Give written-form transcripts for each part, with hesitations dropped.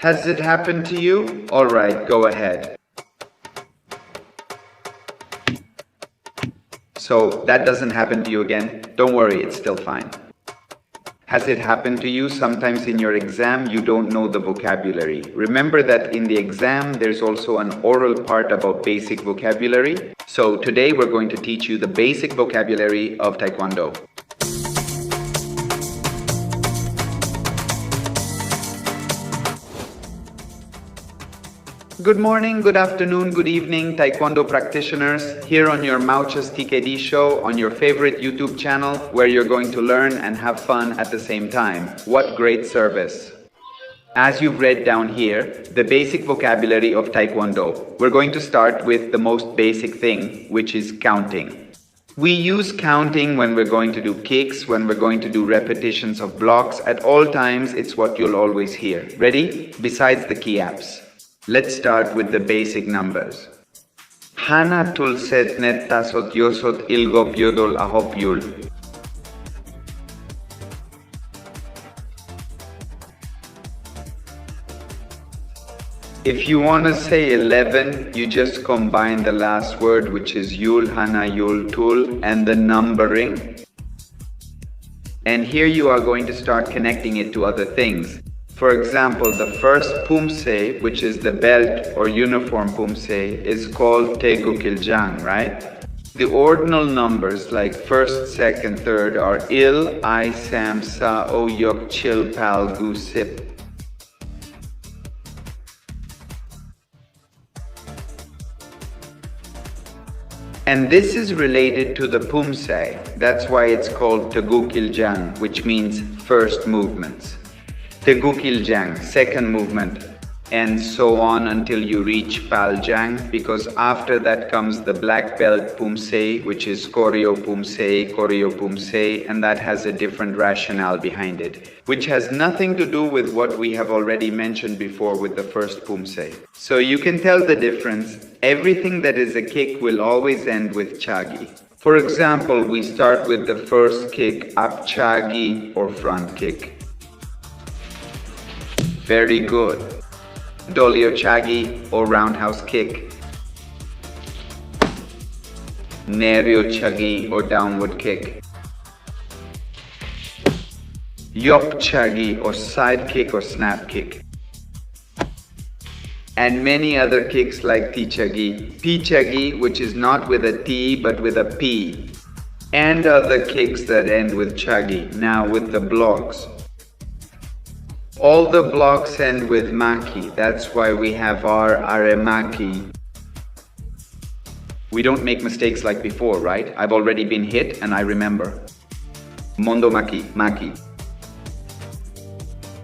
Has it happened to you? Alright, go ahead. So that doesn't happen to you again? Don't worry, it's still fine. Has it happened to you sometimes in your exam you don't know the vocabulary? Remember that in the exam there's also an oral part about basic vocabulary. So today we're going to teach you the basic vocabulary of Taekwondo. Good morning, good afternoon, good evening, Taekwondo practitioners, here on your Mauchas TKD show on your favorite YouTube channel where you're going to learn and have fun at the same time. What great service! As you've read down here, the basic vocabulary of Taekwondo, we're going to start with the most basic thing, which is counting. We use counting when we're going to do kicks, when we're going to do repetitions of blocks. At all times, it's what you'll always hear. Ready? Besides the key apps. Let's start with the basic numbers. Hana tul set net tasot yosot ilgop yodol ahop yul. If you want to say 11, you just combine the last word, which is yul, hana, yul, tul, and the numbering. And here you are going to start connecting it to other things. For example, the first Poomsae, which is the belt or uniform Poomsae, is called Taekwondo, right? The ordinal numbers like first, second, third are il, I, sam, sa, o, yok, chil, pal, gu, sip. And this is related to the Poomsae. That's why it's called Taekwondo, which means first movements. Taekwondo, second movement, and so on until you reach Paljang, because after that comes the black belt Poomsae, which is Koryo Poomsae, and that has a different rationale behind it, which has nothing to do with what we have already mentioned before with the first Poomsae. So you can tell the difference. Everything that is a kick will always end with chagi. For example, we start with the first kick, up chagi or front kick. Very good. Dolio chagi or roundhouse kick. Neryo chagi or downward kick. Yop chagi or side kick or snap kick. And many other kicks like T chagi, P chagi, which is not with a T but with a P. And other kicks that end with chagi. Now with the blocks. All the blocks end with maki, that's why we have our aremaki. We don't make mistakes like before, right? I've already been hit and I remember. Mondo maki, maki.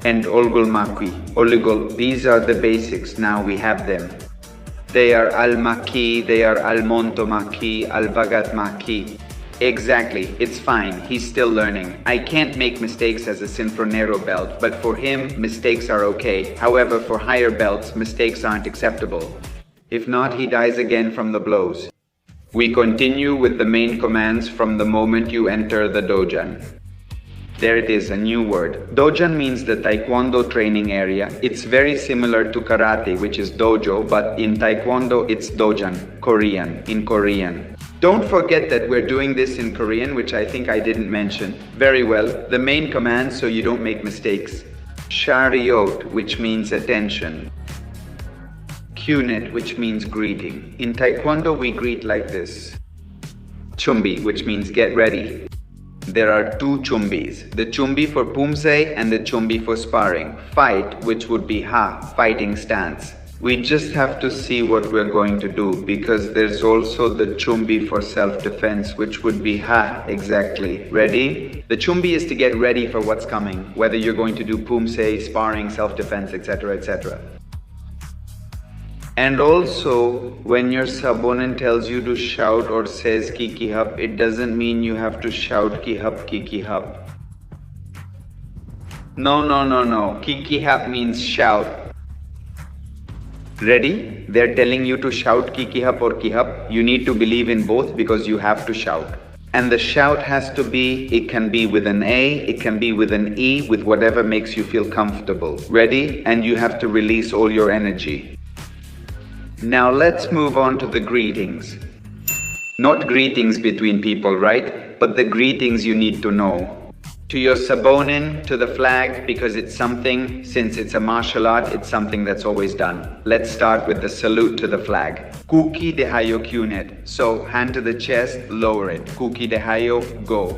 And olgol maki, oligol, these are the basics, now we have them. They are al-maki, they are al-monto maki, al-bagat maki. Exactly, it's fine, he's still learning. I can't make mistakes as a Sinfronero belt, but for him, mistakes are okay. However, for higher belts, mistakes aren't acceptable. If not, he dies again from the blows. We continue with the main commands from the moment you enter the dojan. There it is, a new word. Dojan means the Taekwondo training area. It's very similar to karate, which is dojo, but in Taekwondo, it's dojan, Korean, in Korean. Don't forget that we're doing this in Korean, which I think I didn't mention. Very well, the main command so you don't make mistakes. Shariot, which means attention. Kunit, which means greeting. In Taekwondo, we greet like this. Chumbi, which means get ready. There are two chumbis, the chumbi for Poomsae and the chumbi for sparring. Fight, which would be ha, fighting stance. We just have to see what we're going to do, because there's also the chumbi for self-defense, which would be ha, exactly. Ready? The chumbi is to get ready for what's coming, whether you're going to do Poomsae, sparring, self-defense, etc., etc. And also, when your opponent tells you to shout or says kiki hap, it doesn't mean you have to shout ki hap, kiki hap. No. Kiki hap means shout. Ready? They're telling you to shout kiki hap or ki hap. You need to believe in both because you have to shout. And the shout has to be, it can be with an A, it can be with an E, with whatever makes you feel comfortable. Ready? And you have to release all your energy. Now let's move on to the greetings. Not greetings between people, right? But the greetings you need to know. To your sabonin, to the flag, because it's something, since it's a martial art, it's something that's always done. Let's start with the salute to the flag. Kuki de hayo kyunet. So, hand to the chest, lower it. Kuki de hayo, go.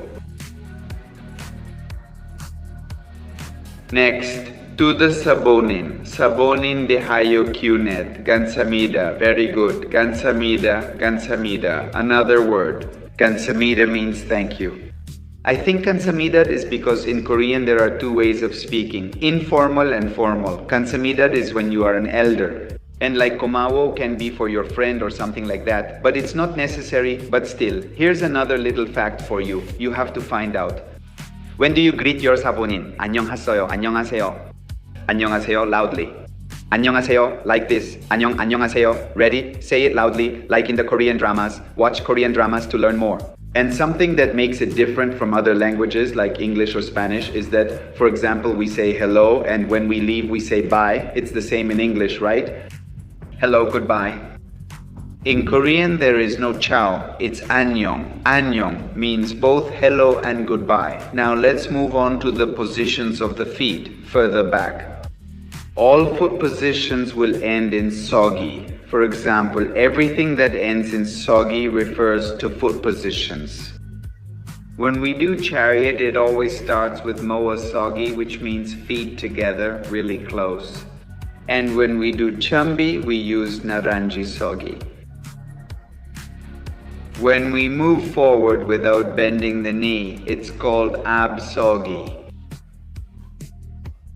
Next, to the sabonin. Sabonin de hayo kyunet. Gansamida. Very good. Gansamida, gansamida. Another word. Gansamida means thank you. I think kansamida is because in Korean there are two ways of speaking, informal and formal. Kansamida is when you are an elder. And like komawo can be for your friend or something like that. But it's not necessary, but still. Here's another little fact for you. You have to find out. When do you greet your sabonin? 안녕하세요, 안녕하세요. 안녕하세요 loudly. 안녕하세요 like this. 안녕하세요. Ready? Say it loudly like in the Korean dramas. Watch Korean dramas to learn more. And something that makes it different from other languages like English or Spanish is that, for example, we say hello and when we leave we say bye. It's the same in English, right? Hello, goodbye. In Korean there is no ciao, it's annyeong. Annyeong means both hello and goodbye. Now let's move on to the positions of the feet, further back. All foot positions will end in sogi. For example, everything that ends in sogi refers to foot positions. When we do chariot, it always starts with moa sogi, which means feet together, really close. And when we do chambi, we use naranji sogi. When we move forward without bending the knee, it's called ab sogi.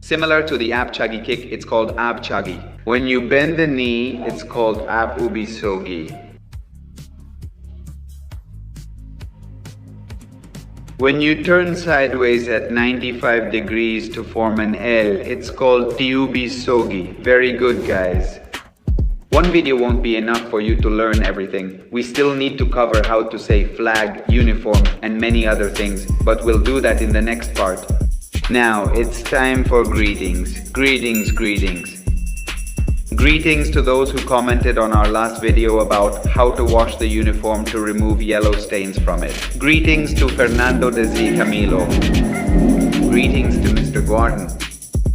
Similar to the ab chagi kick, it's called ab chagi. When you bend the knee, it's called ab ubi sogi. When you turn sideways at 95 degrees to form an L, it's called tiubi sogi. Very good, guys. One video won't be enough for you to learn everything. We still need to cover how to say flag, uniform, and many other things, but we'll do that in the next part. Now, it's time for greetings. Greetings, greetings. Greetings to those who commented on our last video about how to wash the uniform to remove yellow stains from it. Greetings to Fernando de Z. Camilo. Greetings to Mr. Gordon.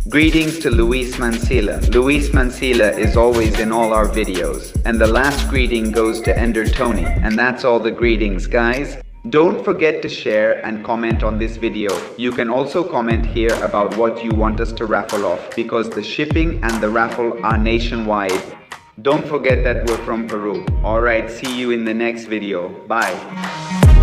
Greetings to Luis Mancilla. Luis Mancilla is always in all our videos. And the last greeting goes to Ender Tony. And that's all the greetings, guys. Don't forget to share and comment on this video. You can also comment here about what you want us to raffle off, because the shipping and the raffle are nationwide. Don't forget that we're from Peru. Alright, see you in the next video. Bye.